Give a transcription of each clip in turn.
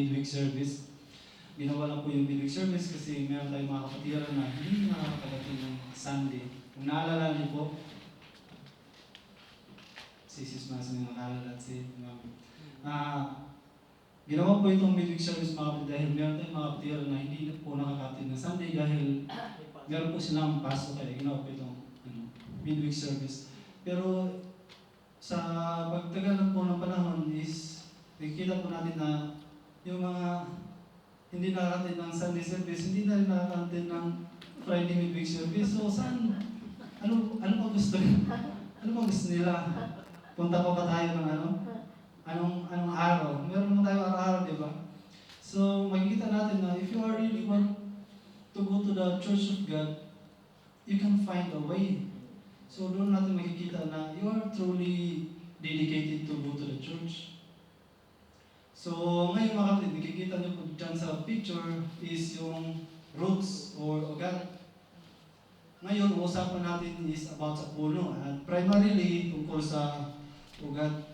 midweek service. Ginawa lang po yung midweek service kasi meron tayong mga kapatiran na hindi nakakarating ng Sunday. Kung naalala niyo po, si Sis Mas may nakalala at si Ma'am. Ginawa po itong midweek service mga kapatid dahil meron tayong mga kapatiran na hindi po nakakarating ng Sunday dahil meron po silang pasok kaya ginawa po itong midweek service. Pero sa pagtagal po ng panahon is nakikita po natin na yung mga hindi nakakatid ng Sunday service, hindi na rin nakakatid ng Friday midweek service. So saan? Ano pa gusto nila? Ano pa gusto nila? Punta pa ba tayo ng anong araw? Meron mo tayo araw-araw, di ba? So makikita natin na if you are really want to go to the Church of God, you can find a way. So doon natin makikita na you are truly dedicated to go to the church. So ngayon mga kapatid, nakikita niyo po dyan sa picture is yung roots or ugat. Ngayon, usapan natin is about sa puno at primarily tungkol sa ugat.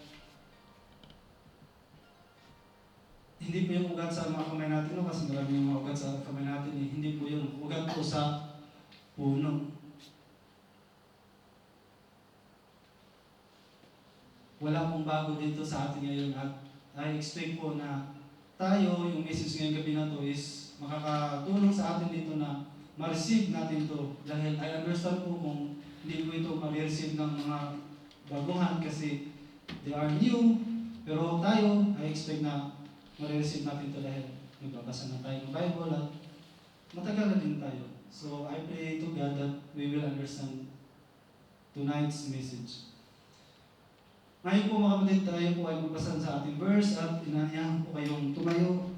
Hindi po yung ugat sa mga kamay natin, no? Kasi marami yung mga ugat sa kamay natin. Hindi po yun. Ugat po sa puno. Wala pong bago dito sa atin ngayon at I expect po na tayo, yung message ngayong gabi na to is makakatulong sa atin dito na ma-receive natin to. Dahil I understand po kung hindi po ito ma-receive ng mga baguhan kasi they are new. Pero tayo, I expect na ma-receive natin to dahil nagbabasa na tayo ng Bible at matagal na din tayo. So I pray to God that we will understand tonight's message. Ngayon po mga kapatid, tayo po ay magbasan sa ating verse at inanyahan po kayong tumayo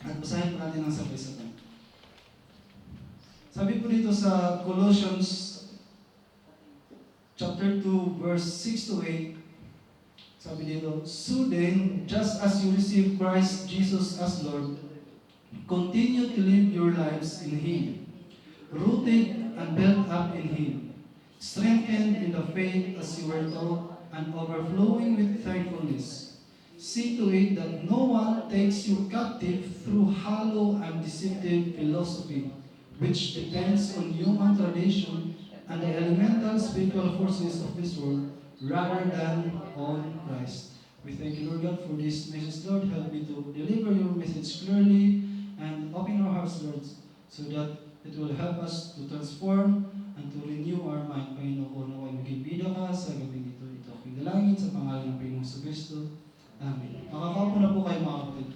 at basahin po natin ang sabay-sabay. Sabi po dito sa Colossians chapter 2 verse 6 to 8, sabi dito, so then, just as you receive Christ Jesus as Lord, continue to live your lives in Him, rooted and built up in Him, strengthened in the faith as you were taught, and overflowing with thankfulness. See to it that no one takes you captive through hollow and deceptive philosophy, which depends on human tradition and the elemental spiritual forces of this world, rather than on Christ. We thank you, Lord God, for this message, Lord. Help me to deliver your message clearly and open our hearts, Lord, so that it will help us to transform and to renew our mind. Panginoon, naway maging bida ka sa gabi nito. Ito aking dalangin sa pangalan ng Panginoong Kristo. Amen. Makakaupo na po kayo mga kapatid.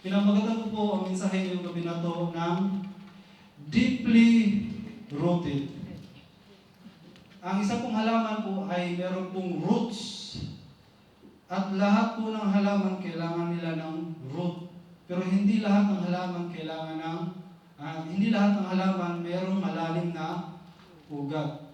Pinamagatan ko po ang mensahe ngayong gabi na to ng deeply rooted. Ang isa pong halaman po ay meron pong roots. At lahat po ng halaman kailangan nila ng root. Pero hindi lahat ng halaman kailangan ng hindi lahat ng halaman mayroong malalim na ugat.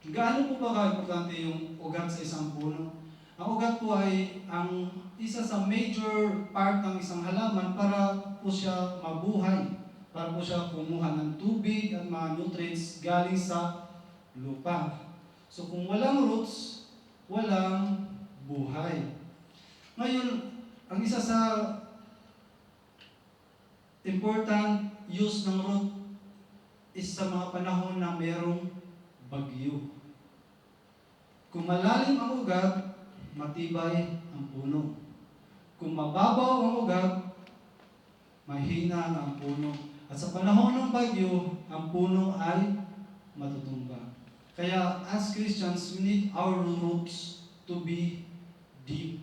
Gaano po ba ka-importante yung ugat sa isang puno? Ang ugat po ay ang isa sa major part ng isang halaman para po siya mabuhay. Para po siya kumuha ng tubig at mga nutrients galing sa lupa. So kung walang roots, walang buhay. Ngayon, ang isa sa important use ng root is sa mga panahon na mayroong bagyo. Kung malalim ang ugat, matibay ang puno. Kung mababaw ang ugat, mahina ang puno. At sa panahon ng bagyo, ang puno ay matutumba. Kaya as Christians, we need our roots to be deep.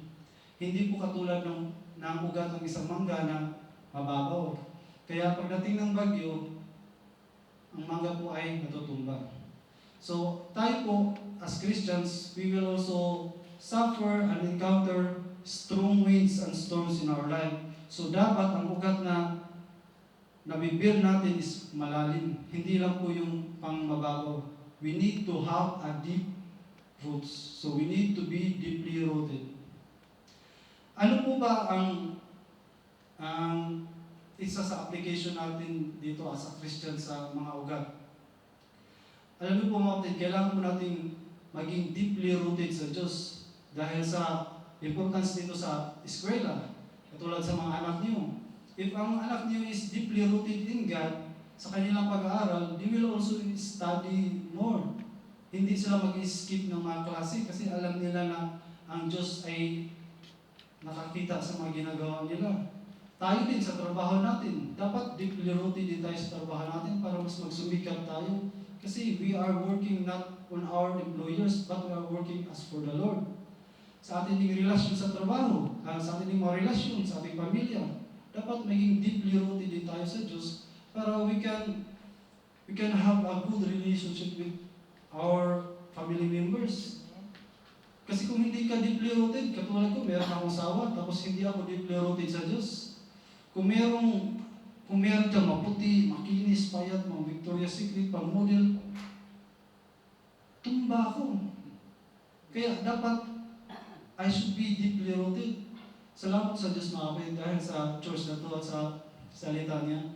Hindi po katulad ng ugat ng isang mangga na mababaw. Kaya pagdating ng bagyo, ang mangga po ay matutumba. So, tayo po, as Christians, we will also suffer and encounter strong winds and storms in our life. So, dapat ang ugat na nabibir natin is malalim. Hindi lang po yung pang mababaw. We need to have a deep roots. So, we need to be deeply rooted. Ano po ba ang isa sa application natin dito as a Christian sa mga ugat? Alam niyo po mga kapatid, kailangan po natin maging deeply rooted sa Diyos dahil sa importance nito sa eskwela. Ito Katulad sa mga anak niyo. If ang anak niyo is deeply rooted in God, sa kanilang pag-aaral, they will also study more. Hindi sila mag-skip ng mga klase kasi alam nila na ang Diyos ay nakakita sa mga ginagawa nila. Tayo din sa trabaho natin, dapat deeply rooted din tayo sa trabaho natin para mas magsumikap tayo. Kasi we are working not on our employers, but we are working as for the Lord. Sa ating relasyon sa trabaho, sa ating mga relasyon, sa ating pamilya, dapat maging deeply rooted din tayo sa Diyos para we can have a good relationship with our family members. Kasi kung hindi ka deeply rooted, katulad ko, meron akong asawa, tapos hindi ako deeply rooted sa Diyos. Kung meron kang maputi, makinis, payat, mga Victoria's Secret, pang model, tumba ako. Kaya dapat, I should be deeply rooted. Salamat sa Diyos mga kapatid dahil sa church na to at sa salita niya.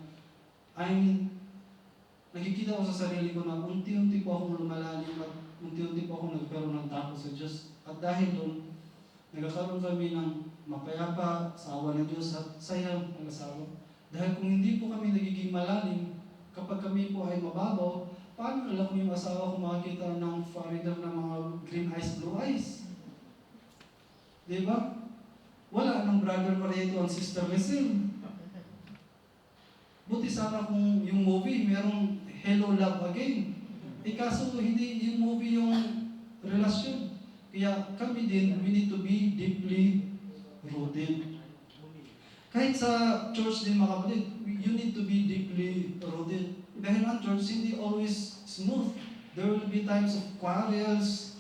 Nakikita ko sa sarili ko na unti-unti po akong lumalalim at unti-unti po akong nagkaroon ng takot sa Diyos. At dahil doon, nagkakaroon kami ng mapayapa sa awa ng Diyos at saya ng asawa. Dahil kung hindi po kami nagiging malalim, kapag kami po ay mababaw, paano nila kung yung asawa ko makakita ng foreigner ng mga green eyes, blue eyes? Diba? Wala ng brother Pareto and sister Leslie. Buti sana kung yung movie merong Hello Love Again. Kaso hindi yung movie yung relasyon. Kaya kami din, we need to be deeply rooted. Kahit sa church din mga kapatid, you need to be deeply rooted. Dahil ang church hindi always smooth. There will be times of quarrels,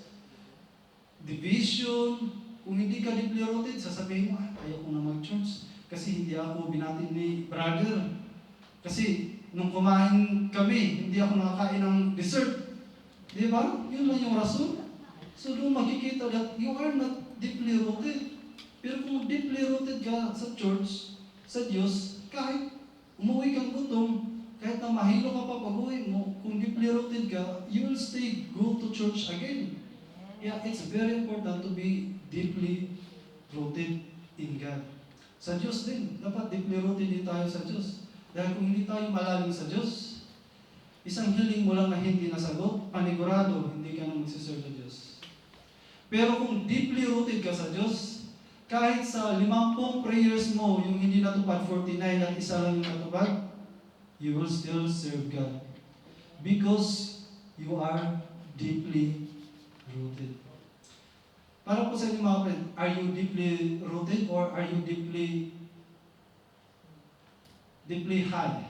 division. Kung hindi ka deeply rooted, sasabihin mo, ayaw ko na mag-church. Kasi hindi ako binatin ni brother. Kasi nung kumain kami, hindi ako nakakain ng dessert. Di ba? Yun lang yung rason. So doon makikita that you are not deeply rooted. Pero kung deeply rooted ka sa church, sa Diyos, kahit umuwi kang gutom, kahit na mahilo ka pa pag-uwi mo, kung deeply rooted ka, you will stay, go to church again. Yeah, it's very important to be deeply rooted in God. Sa Diyos din, dapat deeply rooted din tayo sa Diyos. Dahil kung hindi tayo malalim sa Diyos, isang hiling mo lang na hindi nasagot, panigurado, hindi ka na magsiserve sa Diyos. Pero kung deeply rooted ka sa Diyos, kahit sa 50 prayers mo, yung hindi natupad 49 at isa lang yung natupad, you will still serve God. Because you are deeply rooted. Para po sa inyo mga friend, are you deeply rooted or are you deeply high?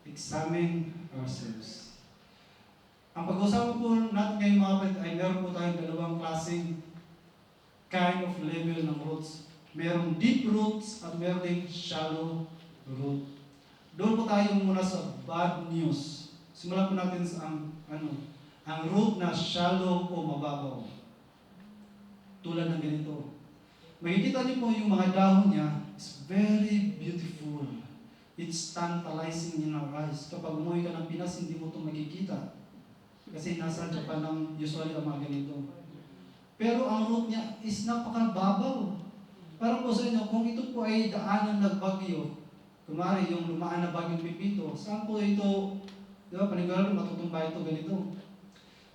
Examine ourselves. Ang pag-usapan po natin ngayon mga kapatid ay meron po tayong dalawang klaseng kind of level ng roots. Merong deep roots at meron ding shallow root. Doon po tayo muna sa bad news. Simulan po natin sa ang root na shallow o mababaw. Tulad ng ganito. Makikita niyo po yung mga dahon niya, it's very beautiful. It's tantalizing in our eyes. Kapag umuwi ka ng Pinas, hindi mo ito makikita. Kasi nasa Japan lang usually ang mga ganito. Pero ang root niya is napakababaw. Parang po sa inyo, kung ito po ay daanan ng bagyo, kumari yung lumaan na bagyong Pipito, saan po ito, di ba, panigurado matutumba ito ganito.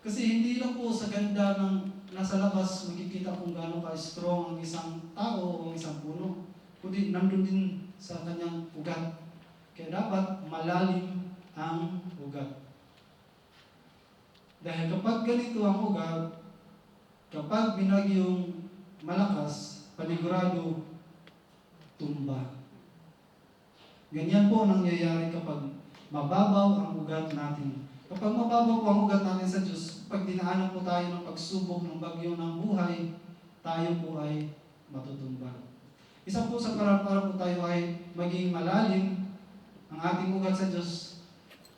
Kasi hindi lang po sa ganda ng nasa labas makikita kung gaano ka-strong ang isang tao o ang isang puno, kundi nandun din sa kanyang ugat. Kaya dapat malalim ang ugat. Dahil kapag ganito ang ugat, kapag binagyong malakas, panigurado, tumba. Ganyan po ang nangyayari kapag mababaw ang ugat natin. Kapag mababaw po ang ugat natin sa Diyos, pag dinaanan po tayo ng pagsubok ng bagyo ng buhay, tayo po ay matutumba. Isa po sa para po tayo ay maging malalim ang ating ugat sa Diyos.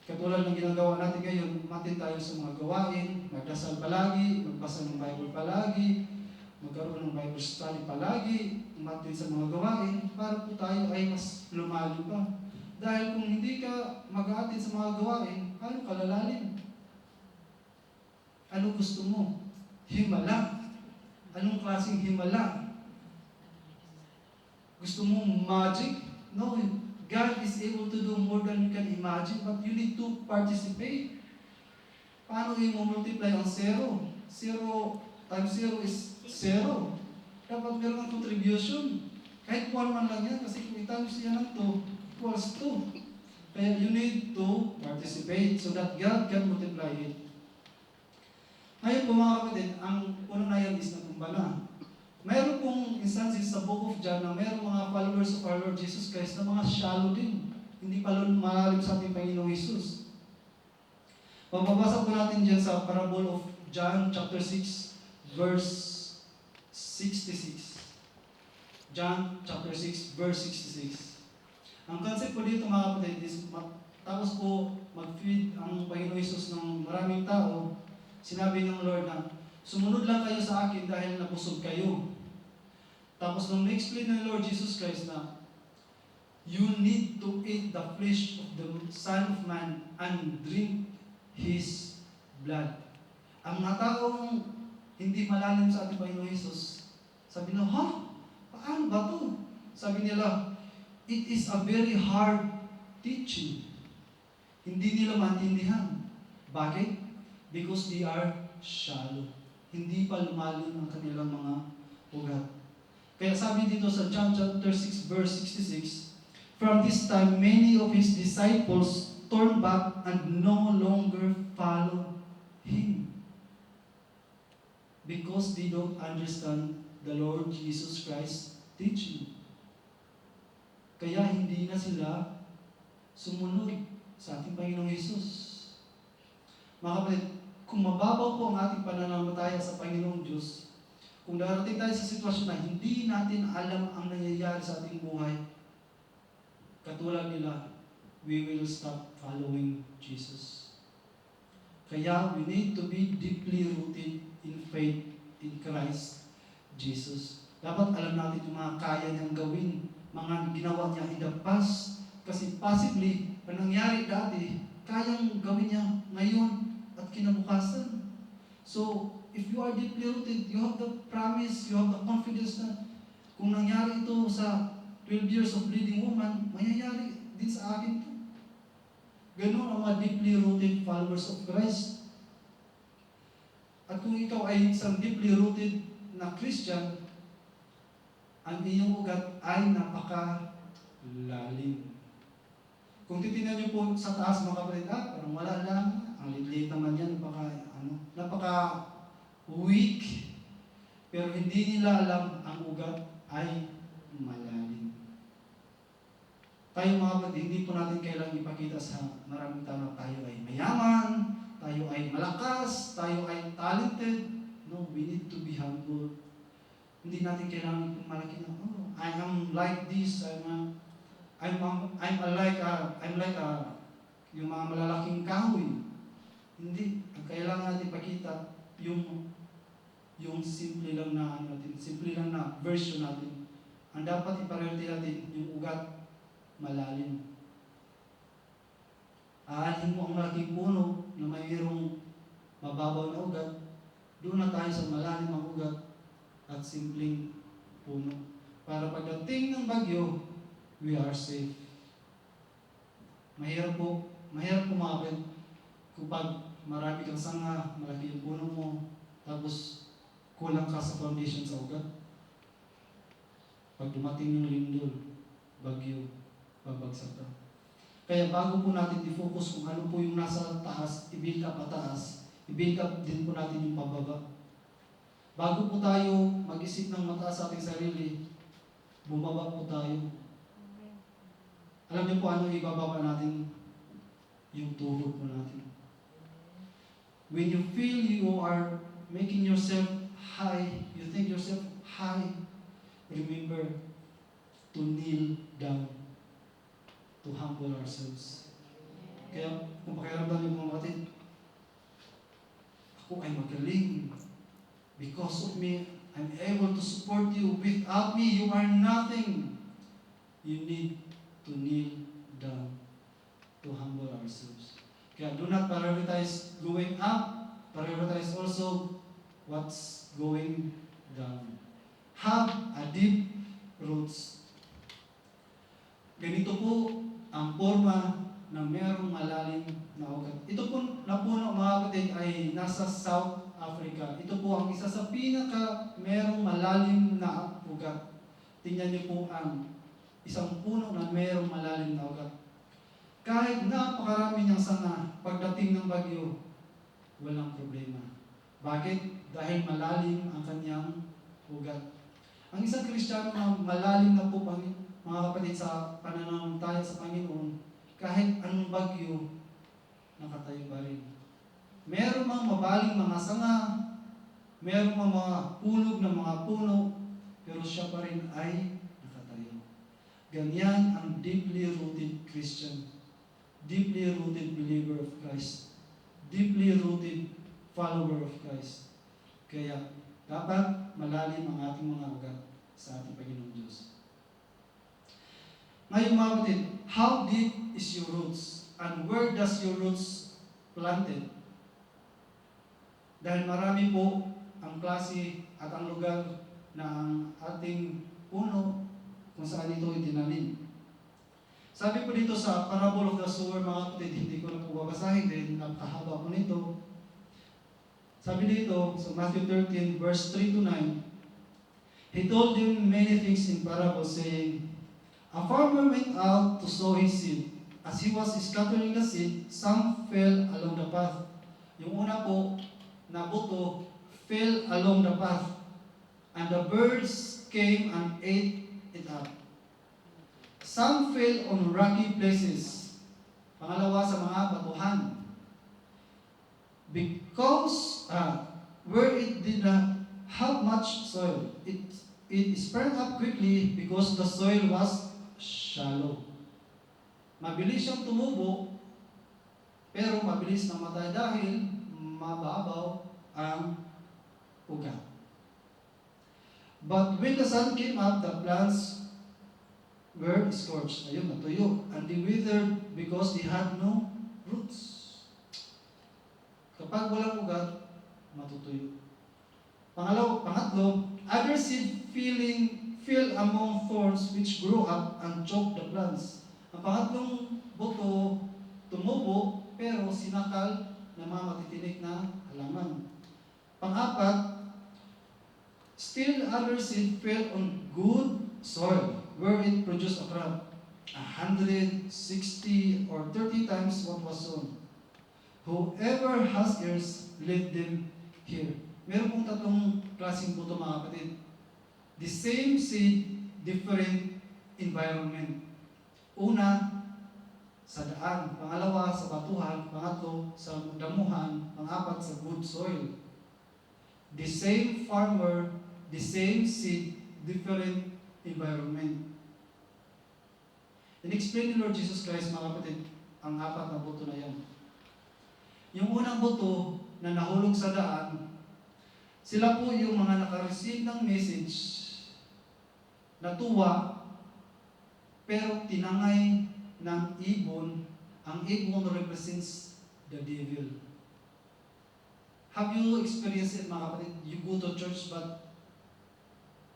Katulad ng ginagawa natin ngayon, umatin tayo sa mga gawain, magdasal palagi, magbasa ng Bible palagi, magkaroon ng Bible study palagi, umatin sa mga gawain, para po tayo ay mas lumalim pa. Dahil kung hindi ka mag-aatin sa mga gawain, paano ka lalalim? Ano gusto mo? Himala. Anong klaseng himala? Gusto mo magic? No, God is able to do more than you can imagine, but you need to participate. Paano i-multiply ang zero? Zero times zero is zero. Dapat meron kang contribution. Kahit 1 man lang yan, kasi kung i-times yan ng 2, equals 2. Kaya you need to participate so that God can multiply it. Ngayon po mga kapatid, ang unang nayan is natumbala. Mayroon pong instances sa Book of John na mayroong mga followers of our Lord Jesus Christ na mga shallow din. Hindi pa malalim sa ating Panginoong Jesus. Mababasa po natin dyan sa parable of John chapter 6 verse 66. John chapter 6 verse 66. Ang concept po dito mga kapatid is tapos po mag-feed ang Panginoong Jesus ng maraming tao, sinabi ng Lord na sumunod lang kayo sa akin dahil nabusog kayo. Tapos nung na-explain ng Lord Jesus Christ na you need to eat the flesh of the Son of Man and drink His blood. Ang mga taong hindi malalim sa ating Panginoong Jesus, sabi na, paano ba to? Sabi nila, it is a very hard teaching. Hindi nila maintindihan. Bakit? Because they are shallow. Hindi pa lumalim ang kanilang mga ugat. Kaya sabi dito sa John chapter 6 verse 66, from this time many of His disciples turned back and no longer followed Him. Because they don't understand the Lord Jesus Christ teaching. Kaya hindi na sila sumunod sa ating Panginoong Jesus. Mga kapatid, kung mababaw po ang ating pananampalataya sa Panginoong Diyos, kung darating tayo sa sitwasyon na hindi natin alam ang nangyayari sa ating buhay, katulad nila, we will stop following Jesus. Kaya we need to be deeply rooted in faith in Christ Jesus. Dapat alam natin yung mga kaya niyang gawin, mga ginawa niya in the past. Kasi possibly, ang nangyari dati, kayang gawin niya ngayon at kinabukasan. So, if you are deeply rooted, you have the promise, you have the confidence na kung nangyari ito sa 12 years of bleeding woman, mayayari din sa akin ito. Ganun ang mga deeply rooted followers of Christ. At kung ikaw ay isang deeply rooted na Christian, ang iyong ugat ay napakalalim. Kung titingnan niyo po sa taas mga kapatid, parang wala lang, ang liit naman yan, napaka-weak. Pero hindi nila alam ang ugat ay malalim. Tayo mga kapatid, hindi po natin kailangang ipakita sa maraming tao na tayo ay mayaman, tayo ay malakas, tayo ay talented. No, we need to be humble. Hindi natin kailangan pumalaki na, I am like this, I'm like yung mga malalaking kahoy. Hindi. Ang kailangan natin ipakita yung simple lang na simple lang na version natin. Ang dapat i-priority natin yung ugat malalim. Aanhin mo ang malaking puno na mayroong mababaw na ugat, doon na tayo sa malalim ang ugat at simpleng puno. Para pagdating ng bagyo, we are safe. Mahirap po mga kung pag marami kang sanga, malaki yung puno mo, tapos kulang ka sa foundation sa ugat. Pag dumating yung lindol, bagyo, babagsak ka. Kaya bago po natin i-focus kung ano po yung nasa taas, i-build up pataas, i-build up din po natin yung pababa. Bago po tayo mag-isip ng mataas sa ating sarili, bumaba po tayo. Alam niyo po ano ibababa natin? Yung tuhod po natin. When you feel you are making yourself high, you think yourself high, remember to kneel down, to humble ourselves. Kaya kung pakiramdam niyo mga kapatid, ako ay magaling. Because of me, I'm able to support you. Without me, you are nothing. You need to kneel down, to humble ourselves. Kaya do not prioritize going up. Prioritize also what's going down. Have a deep roots. Ganito po ang forma ng mayroong malalim na ugat. Ito po na puno mga kapatid ay nasa South Africa. Ito po ang isa sa pinaka mayroong malalim na ugat. Tingnan niyo po ang isang puno na mayroong malalim na ugat. Kahit napakarami niyang sanga, pagdating ng bagyo, walang problema. Bakit? Dahil malalim ang kanyang ugat. Ang isang Kristiyano na malalim na po mga kapatid sa pananampalataya sa Panginoon, kahit anong bagyo, nakatayo pa rin. Meron mang mabaling mga sanga, meron mang mga hulog ng mga puno, pero siya pa rin ay nakatayo. Ganyan ang deeply rooted Christian, deeply rooted believer of Christ, deeply rooted follower of Christ. Kaya dapat malalim ang ating mga ugat sa ating Panginoong Diyos. Ngayon mga kapatid, how deep is your roots? And where does your roots planted? Dahil marami po ang klase at ang lugar na ang ating puno kung saan ito itinanim. Sabi po dito sa Parable of the Sower, mga kapatid, hindi ko na po babasahin din, napakahaba po nito. Sabi dito sa Matthew 13 verse 3 to 9, He told them many things in parables, saying, A farmer went out to sow his seed. As he was scattering the seed, some fell along the path. Yung una po, na buto, fell along the path, and the birds came and ate it up. Some fell on rocky places. Pangalawa, sa mga batuhan. Because where it did not have much soil, it sprang up quickly because the soil was shallow. Mabilis siyang tumubo, pero mabilis namatay dahil mababaw ang ugat. But when the sun came up, the plants were scorched. Ayun, natuyo. And they withered because they had no roots. Kapag walang ugat, matutuyo. Pangatlo, other seed fell among thorns which grew up and choked the plants. Ang pangatlong buto, tumubo, pero sinakal ng mga matitinik na halaman. Pang-apat, still other seed fell on good soil, where it produced a crop, 160 or 30 times what was sown. Whoever has ears, let them hear. Meron pong tatlong klaseng buto mga kapatid. The same seed, different environment. Una, sa daan. Pangalawa, sa batuhan. Pangatlo, sa damuhan. Pang-apat, sa good soil. The same farmer, the same seed, different environment. In-explain ni Lord Jesus Christ, mga kapatid, ang apat na buto na yan. Yung unang buto na nahulog sa daan, sila po yung mga nakareceive ng message, natuwa, pero tinangay ng ibon. Ang ibon represents the devil. Have you experienced it, mga kapatid? You go to church but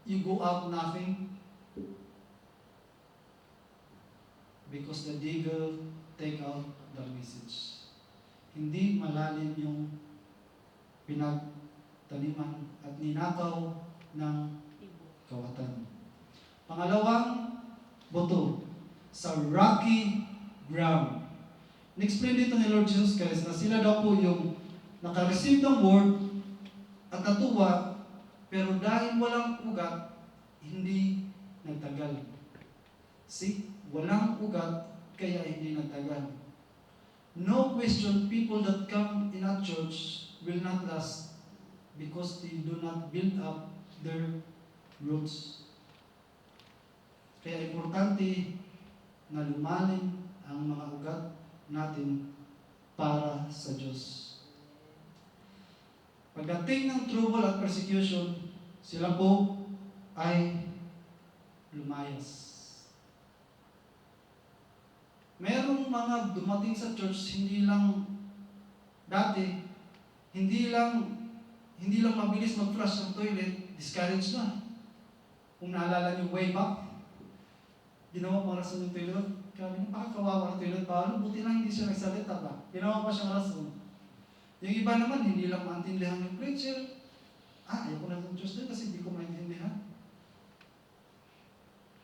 you go out nothing? Because the devil take out the message. Hindi malalim yung pinagtaniman at ninakaw ng kawatan. Pangalawang buto, sa rocky ground. In-explain dito ni Lord Jesus Christ na sila daw po yung naka-receive ng word at natuwa, pero dahil walang ugat, hindi nagtagal. See? Walang ugat, kaya hindi nagtagal. No question, people that come in a church will not last because they do not build up their roots. Kaya importante na lumalim ang mga ugat natin para sa Diyos. Pagdating ng trouble at persecution, sila po ay lumayas. Merong mga dumating sa church, hindi lang mabilis mag-flush ng toilet, discouraged na. Kung naalala niyo way back, ginawa pang rason yung toilet. Kami, pakakawawa ng toilet. Paano? Buti lang hindi siya nagsalita ba? Ginawa pa siyang rason. Yung iba naman, hindi lang maintindihan yung preacher. Ayaw ko na itong Diyos din kasi hindi ko maintindihan.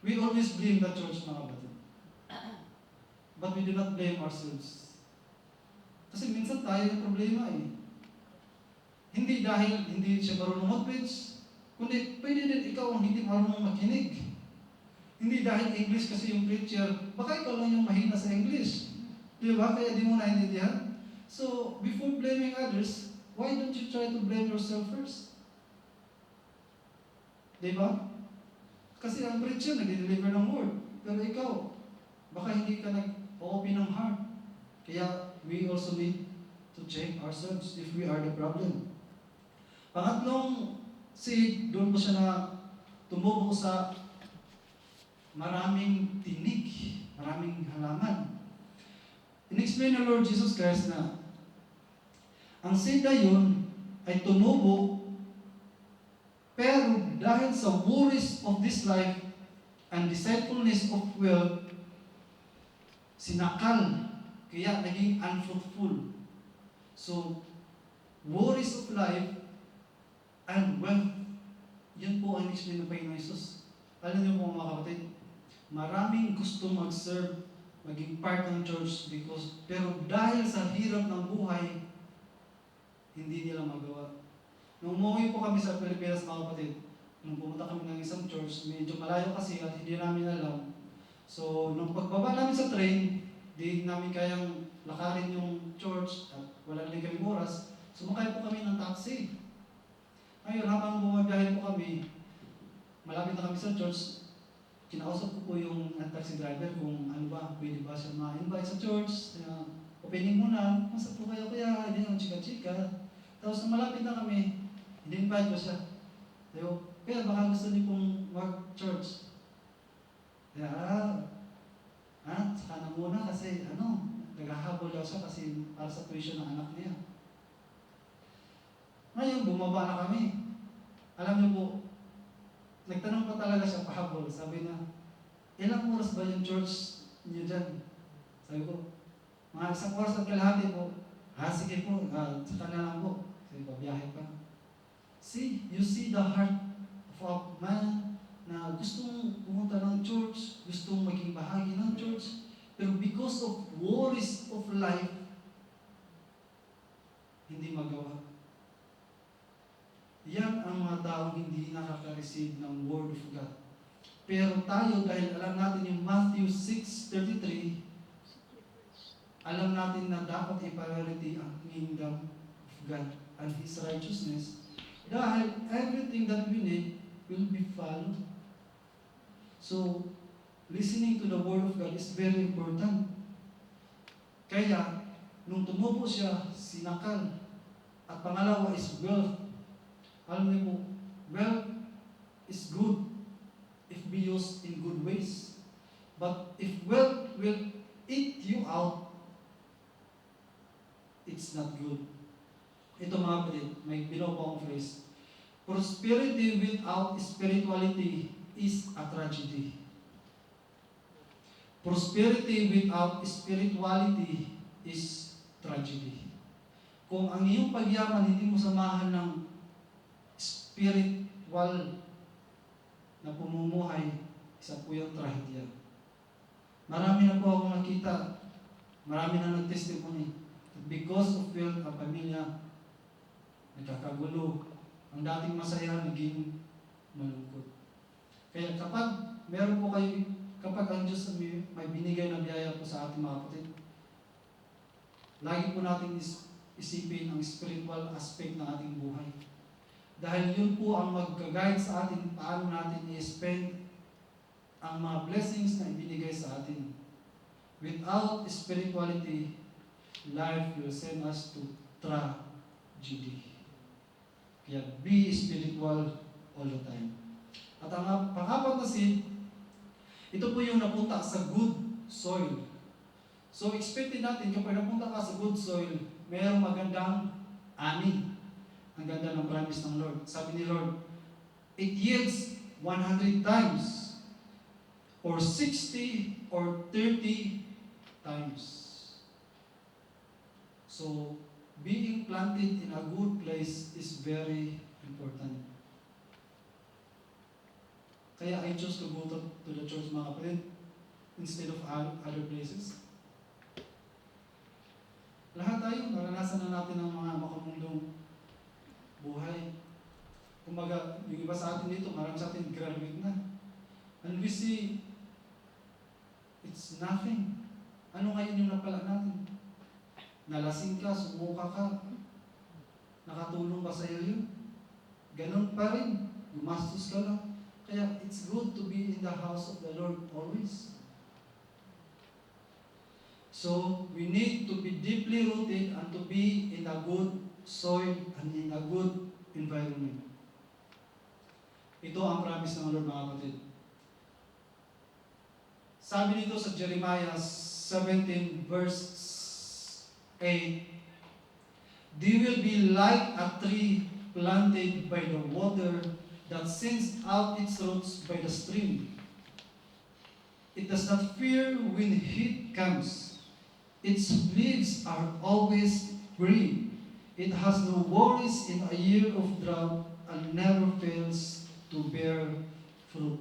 We always blame the church, mga kapatid. But we do not blame ourselves. Kasi minsan tayo yung problema eh. Hindi dahil hindi siya marunong mag-preach, kundi pwede din ikaw ang hindi marunong makinig. Hindi dahil English kasi yung preacher, baka ikaw lang yung mahina sa English. Di ba? Kaya di mo naintindihan. So, before blaming others, why don't you try to blame yourself first? Di ba? Kasi ang preacher nag-deliver ng word. Pero ikaw, baka hindi ka nag-open ng heart. Kaya we also need to check ourselves if we are the problem. Pangatlong seed, doon po siya na tumubo sa maraming tinig, maraming halaman. In-explain ng Lord Jesus Christ na ang seed na yun ay tumubo, pero dahil sa worries of this life and deceitfulness of wealth, sinakal, kaya naging unfruitful. So, worries of life and wealth, yun po ang in-explain ng Panginoon Jesus. Alam niyo po mga kapatid, maraming gusto mag-serve, maging part ng church pero dahil sa hirap ng buhay, hindi nila magawa. Nung umuwi po kami sa Pilipinas, mga kapatid, nung pumunta kami ng isang church, medyo malayo kasi at hindi namin alam. So, nung pagbaba namin sa train, di namin kayang lakarin yung church at wala din kami oras, sumakay po kami ng taxi. Ngayon, habang bumabiyahe po kami, malapit na kami sa church, kinausap ko po yung taxi driver kung ano ba, pwede ba siya ma-invite sa church, opening muna, masa po kayo kaya, hindi naman chika-chika. Tapos nung malapit na kami, in-invite ko siya. Sayo, kaya baka gusto niyo pong mag-church. Kaya, saka na muna kasi naghahabol daw siya kasi para sa tuition ng anak niya. Ngayon, bumaba na kami. Alam niyo po, nagtanong pa talaga siya pahabol. Sabi na, ilang oras ba yung church niyo dyan? Sabi ko, mga 1 oras at kalahati po. Sige po, saka na lang po. Sabi ko, biyahe pa. See, you see the heart of a man na gustong pumunta ng church, gustong maging bahagi ng church, pero because of worries of life, hindi magawa. Yan ang mga taong hindi nakaka-receive ng Word of God. Pero tayo, dahil alam natin yung Matthew 6:33, alam natin na dapat i-priority ang kingdom of God and His righteousness, dahil everything that we need will be followed. So, listening to the Word of God is very important. Kaya, nung tumubo siya, sinakal. At pangalawa is wealth. Alam niyo po, wealth is good if be used in good ways. But if wealth will eat you out, it's not good. Ito mga kapatid, may binaw pa akong phrase. Prosperity without spirituality is a tragedy. Prosperity without spirituality is tragedy. Kung ang iyong pagyaman hindi mo samahan ng spiritual na pumumuhay, isa po yung trahedya. Marami na po akong nakita, marami na nag-testimony. Because of wealth, ang pamilya nagkakagulo. Ang dating masaya, naging malungkot. Kaya kapag meron po kayo, kapag ang Diyos may binigay na biyaya po sa ating mga kapatid, lagi po natin isipin ang spiritual aspect ng ating buhay. Dahil yun po ang mag-guide sa atin paano natin i-spend ang mga blessings na ibinigay sa atin. Without spirituality, life will send us to tragedy. Kaya be spiritual all the time. At ang pang-apat na seed, ito po yung napunta sa good soil. So expected natin kapag napunta ka sa good soil, mayroong magandang ani. Ang ganda ng promise ng Lord. Sabi ni Lord, it yields 100 times, or 60 or 30 times. So, being planted in a good place is very important. Kaya I chose to go to the church, mga kapatid, instead of other places. Lahat tayo, naranasan na natin ang mga makamundong buhay. Kumbaga, yung iba sa atin dito, marami sa atin graduate na. And we see, it's nothing. Ano ngayon yung napala natin? Nalasing ka, sumuka ka, nakatulong ba sa'yo yun? Ganun pa rin, gumastos ka lang. Kaya it's good to be in the house of the Lord always. So, we need to be deeply rooted and to be in a good soil and in a good environment. Ito ang promise ng Lord, mga kapatid. Sabi nito sa Jeremiah 17 verse 8, "They will be like a tree planted by the water that sends out its roots by the stream. It does not fear when heat comes. Its leaves are always green. It has no worries in a year of drought and never fails to bear fruit."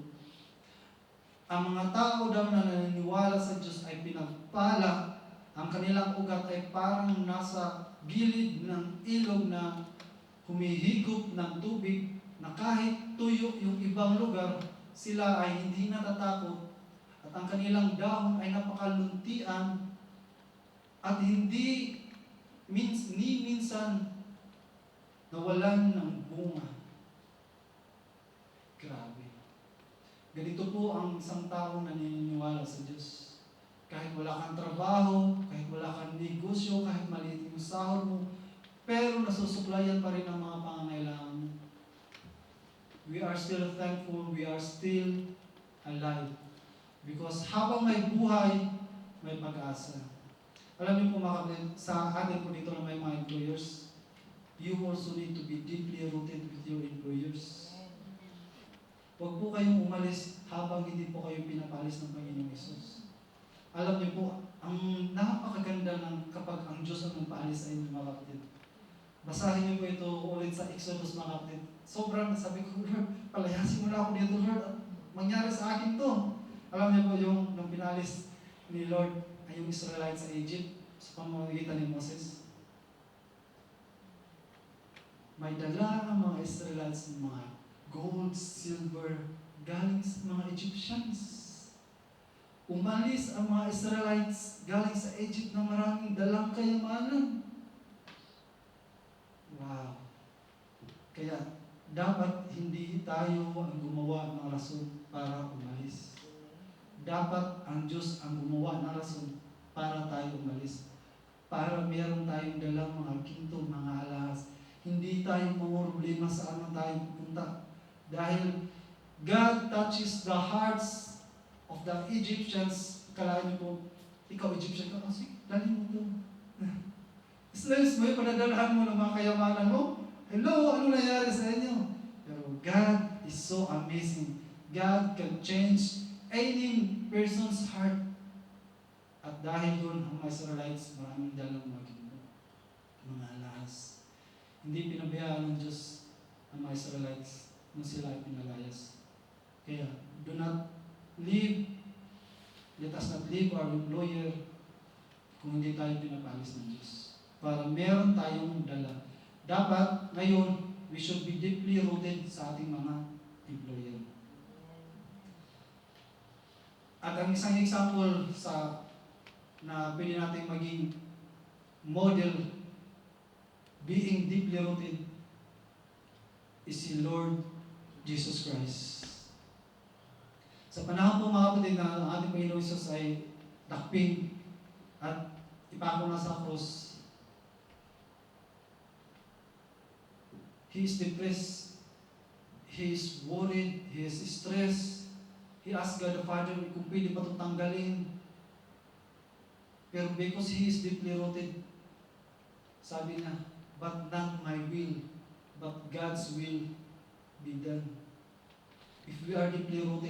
Ang mga tao daw na naniniwala sa Diyos ay pinagpala. Ang kanilang ugat ay parang nasa gilid ng ilog na humihigop ng tubig, na kahit tuyo yung ibang lugar, sila ay hindi natatakot, at ang kanilang dahon ay napakaluntian at hindi minsan nawalan ng bunga. Grabe. Ganito po ang isang taong naniniwala sa Diyos. Kahit wala kang trabaho, kahit wala kang negosyo, kahit maliit yung sahod mo, pero nasusuklayan pa rin ang mga pangangailangan mo. We are still thankful, we are still alive. Because habang may buhay, may pag-asa. Alam niyo po, mga kapatid, sa atin po dito na may mga employers, you also need to be deeply rooted with your employers. Huwag po kayong umalis habang hindi po kayo pinapalis ng Panginoong Hesus. Alam niyo po, ang napakaganda ng kapag ang Diyos ang nagpaalis sa inyo, mga kapatid. Basahin niyo po ito ulit sa Exodus, mga kapatid. Sobrang sabi ko, Lord, palayasin mo na ako dito, Lord, at mangyari sa akin to. Alam niyo po yung nang pinalis ni Lord ay yung Israelites sa Egypt sa pamamagitan ni Moses. May dala ang mga Israelites ng mga gold, silver, galing sa mga Egyptians. Umalis ang mga Israelites galing sa Egypt na maraming dalang kayamanan. Wow! Kaya dapat hindi tayo ang gumawa ng rason para umalis. Dapat ang Diyos ang gumawa ng rason para tayo umalis. Para meron tayong dalang mga ginto, mga alahas. Hindi tayo mamroblema sa ano tayo pupunta. Dahil God touches the hearts of the Egyptians. Kalaan niyo po, ikaw Egyptian ka, sige, dalhin mo ito. Israelis mo, panadalahan mo ng mga kayamanan mo. Hello, ano nangyari sa inyo? Pero God is so amazing. God can change any person's heart. At dahil doon, ang mga Israelites, maraming dalang mga ginto, mga alahas. Hindi pinabayaan ng Diyos ang mga Israelites nung sila ay pinalayas. Kaya, do not leave, let us not leave our employer kung hindi tayo pinapalis ng Diyos. Para meron tayong dala. Dapat, ngayon, we should be deeply rooted sa ating mga employer. At ang isang example na pwede natin maging model being deeply rooted is si Lord Jesus Christ. Sa panahon po, mga kapatid, na ang ating Panginoon Jesus ay dakpin at ipako na sa krus, he is depressed, he is worried, he is stressed. He asked God the Father kung pwede pa itong tanggalin. Pero because he is deeply rooted, sabi niya, but not my will, but God's will be done. If we are deeply rooted